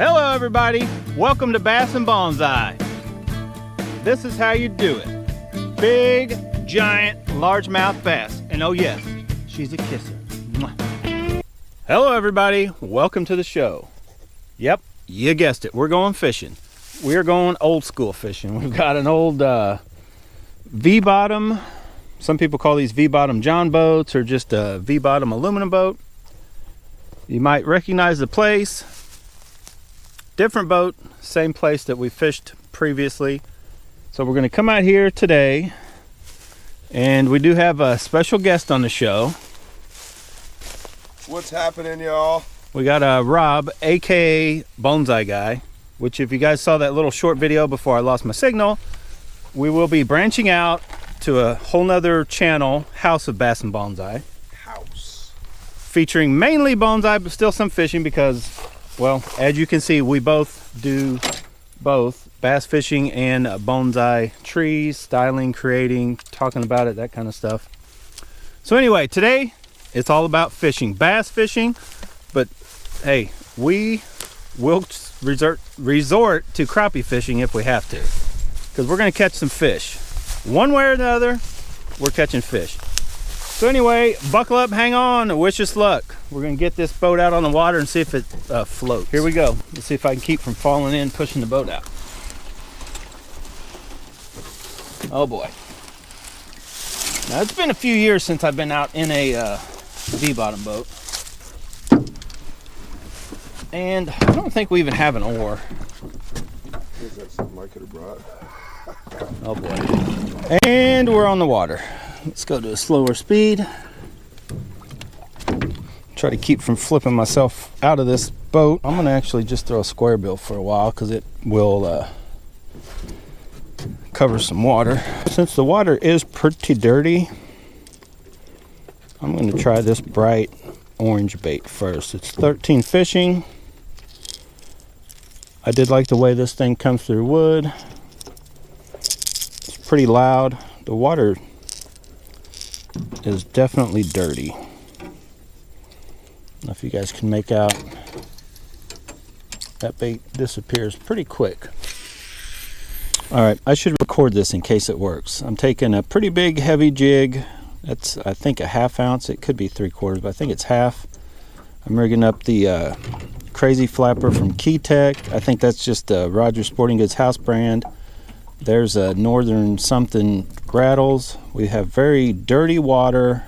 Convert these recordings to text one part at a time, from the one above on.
Hello everybody, welcome to Bass and Bonsai. This is how you do it. Big, giant, largemouth bass. And oh yes, she's a kisser. Mwah. Hello everybody, welcome to the show. Yep, you guessed it, we're going fishing. We're going old school fishing. We've got an old V-bottom. Some people call these V-bottom John boats or just a V-bottom aluminum boat. You might recognize the place. Different boat, same place that we fished previously. So we're going to come out here today, and we do have a special guest on the show. What's happening, y'all? We got Rob, aka Bonsai Guy, which if you guys saw that little short video before I lost my signal, we will be branching out to a whole nother channel, House of Bass and Bonsai. Featuring mainly bonsai, but still some fishing because, well, as you can see, we both do both bass fishing and bonsai trees, styling, creating, talking about it, that kind of stuff. So anyway, today it's all about fishing, bass fishing, but hey, we will resort to crappie fishing if we have to, because we're going to catch some fish. One way or another, we're catching fish. So anyway, buckle up, hang on, wish us luck. We're gonna get this boat out on the water and see if it floats. Here we go. Let's see if I can keep from falling in, pushing the boat out. Oh boy. Now it's been a few years since I've been out in a V-bottom boat. And I don't think we even have an oar. Is that something I could have brought? Oh boy. And we're on the water. Let's go to a slower speed. Try to keep from flipping myself out of this boat. I'm gonna actually just throw a square bill for a while because it will cover some water. Since the water is pretty dirty, I'm gonna try this bright orange bait first. It's 13 fishing. I did like the way this thing comes through wood. It's pretty loud. The water is definitely dirty. I don't know if you guys can make out. That bait disappears pretty quick. Alright, I should record this in case it works. I'm taking a pretty big heavy jig. That's I think a ½ ounce. It could be 3/4, but I think it's half. I'm rigging up the Crazy Flapper from Keytech. I think that's just a Rogers Sporting Goods house brand. There's a Northern something rattles. We have very dirty water,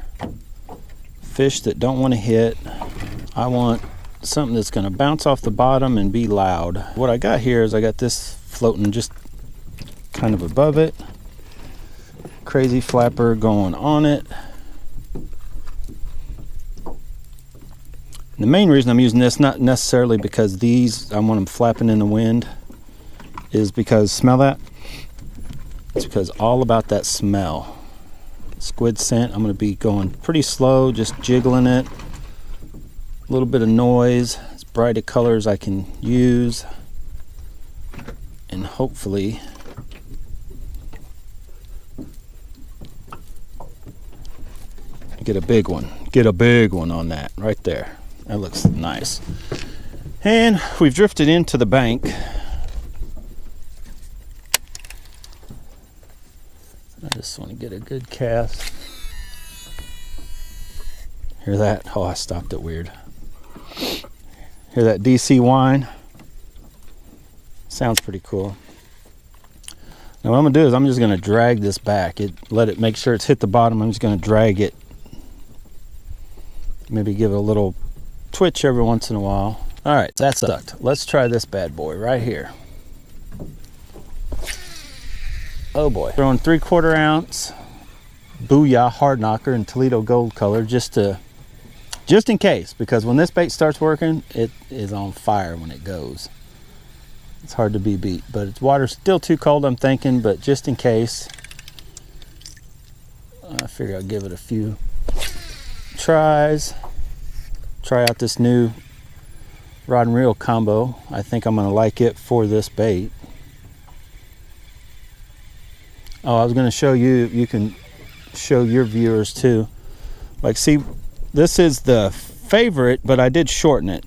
fish that don't want to hit. I want something that's going to bounce off the bottom and be loud. What I got here is I got this floating just kind of above it. Crazy Flapper going on it. The main reason I'm using this, not necessarily because I want them flapping in the wind, is because, smell that? It's because all about that smell. Squid scent. I'm going to be going pretty slow, just jiggling it. A little bit of noise, as bright a color as I can use, and hopefully get a big one. Get a big one on that right there. That looks nice. And we've drifted into the bank. I just want to get a good cast. Hear that? Oh, I stopped it weird. Hear that DC whine? Sounds pretty cool. Now what I'm going to do is I'm just going to drag this back. Let it make sure it's hit the bottom. I'm just going to drag it. Maybe give it a little twitch every once in a while. All right, that sucked. Let's try this bad boy right here. Oh boy. Throwing 3/4 ounce Booyah hard knocker in Toledo gold color just in case, because when this bait starts working, it is on fire when it goes. It's hard to be beat, but its water's still too cold, I'm thinking, but just in case, I figure I'll give it a few tries. Try out this new rod and reel combo. I think I'm going to like it for this bait. Oh, I was going to show you, you can show your viewers too. Like, see, this is the favorite, but I did shorten it.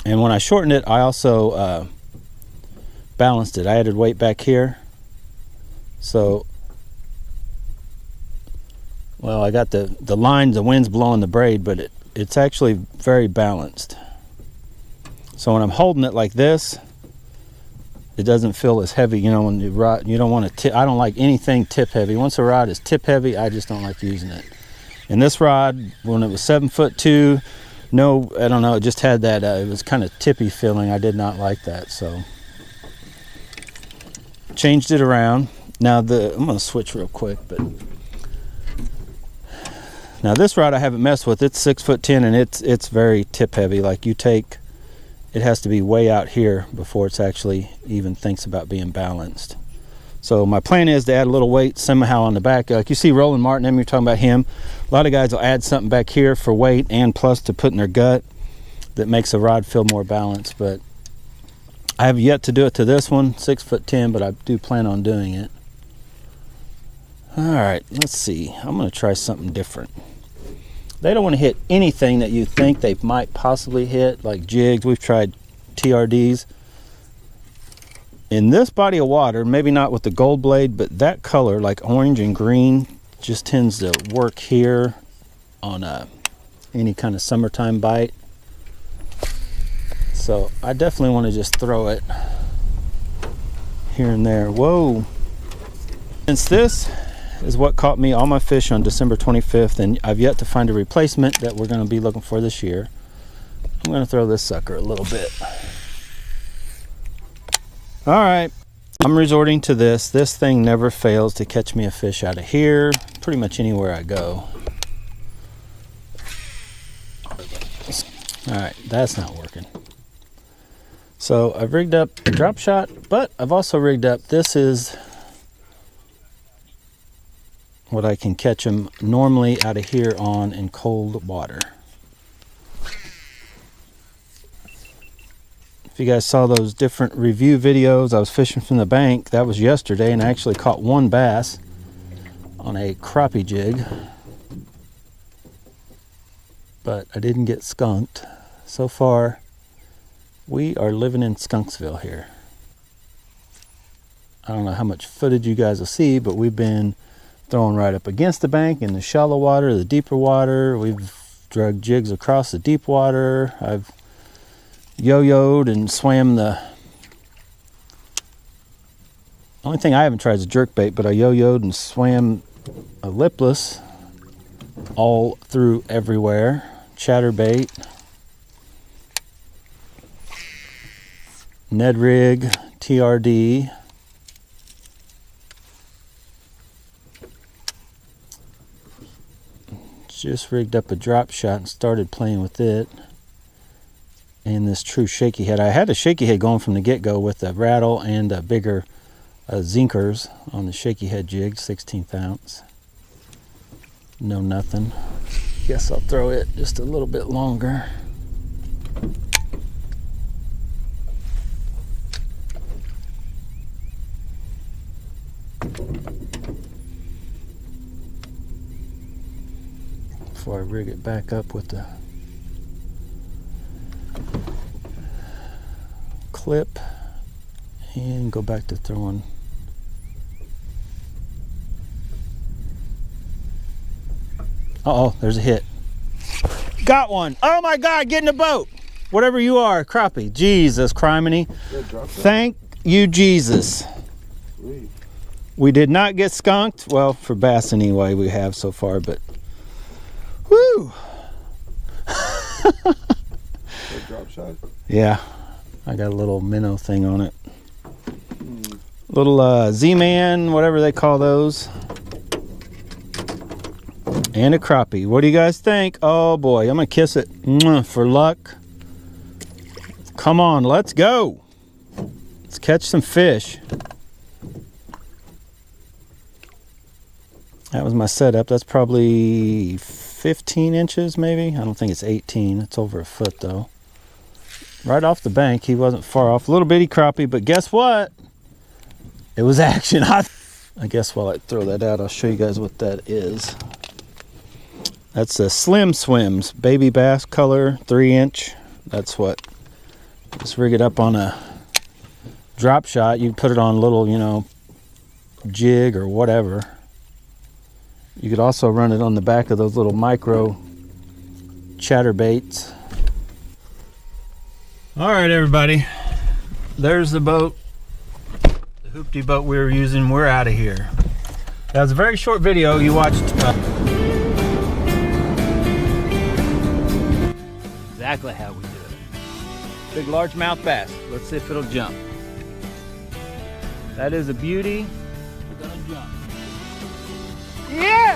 And when I shortened it, I also balanced it. I added weight back here. So, well, I got the lines, the wind's blowing the braid, but it's actually very balanced. So when I'm holding it like this, it doesn't feel as heavy. You know, when you rod, you don't want to tip. I don't like anything tip heavy. Once a rod is tip heavy, I just don't like using it. And this rod, when it was 7'2", no, I don't know, it just had that, it was kind of tippy feeling. I did not like that, so changed it around. Now I'm going to switch real quick, but now this rod I haven't messed with. It's 6'10", and it's very tip heavy. Like it has to be way out here before it's actually even thinks about being balanced. So my plan is to add a little weight somehow on the back. Like you see Roland Martin, you're talking about him. A lot of guys will add something back here for weight and plus to put in their gut that makes the rod feel more balanced. But I have yet to do it to this one, 6'10", but I do plan on doing it. All right, let's see. I'm going to try something different. They don't want to hit anything that you think they might possibly hit, like jigs. We've tried TRDs. In this body of water, maybe not with the gold blade, but that color, like orange and green, just tends to work here on any kind of summertime bite. So I definitely want to just throw it here and there. Whoa. Since this is what caught me all my fish on December 25th, and I've yet to find a replacement that we're going to be looking for this year, I'm going to throw this sucker a little bit. All right, I'm resorting to this. This thing never fails to catch me a fish out of here, pretty much anywhere I go. All right, that's not working. So I've rigged up a drop shot, but I've also rigged up, this is what I can catch them normally out of here on in cold water. If you guys saw those different review videos, I was fishing from the bank. That was yesterday, and I actually caught one bass on a crappie jig. But I didn't get skunked. So far, we are living in Skunksville here. I don't know how much footage you guys will see, but we've been throwing right up against the bank in the shallow water, the deeper water. We've dragged jigs across the deep water. I've yo-yoed and swam the only thing I haven't tried is a jerkbait, but I yo-yoed and swam a lipless all through everywhere. Chatterbait, Ned rig, TRD, just rigged up a drop shot and started playing with it. And this true shaky head. I had a shaky head going from the get-go with a rattle and a bigger zinkers on the shaky head jig, 16th ounce. No nothing. Guess I'll throw it just a little bit longer. Before I rig it back up with the clip and go back to throwing. Uh-oh, there's a hit. Got one. Oh my God, get in the boat. Whatever you are, crappie. Jesus, criminy. Thank you, Jesus. Sweet. We did not get skunked. Well, for bass anyway, we have so far, but whoo. Drop shot? Yeah. I got a little minnow thing on it. Little Z-Man, whatever they call those. And a crappie. What do you guys think? Oh boy, I'm gonna kiss it. Mwah, for luck. Come on, let's go. Let's catch some fish. That was my setup. That's probably 15 inches maybe. I don't think it's 18. It's over a foot though. Right off the bank, he wasn't far off. A little bitty crappie, but guess what? It was action. I guess while I throw that out, I'll show you guys what that is. That's a Slim Swims baby bass color, 3-inch. That's what Just rig it up on a drop shot. You put it on a little, you know, jig or whatever. You could also run it on the back of those little micro chatterbaits. All right, everybody. There's the boat, the hoopty boat we were using. We're out of here. That was a very short video. You watched exactly how we do it. Big largemouth bass. Let's see if it'll jump. That is a beauty. We're gonna jump. Yeah!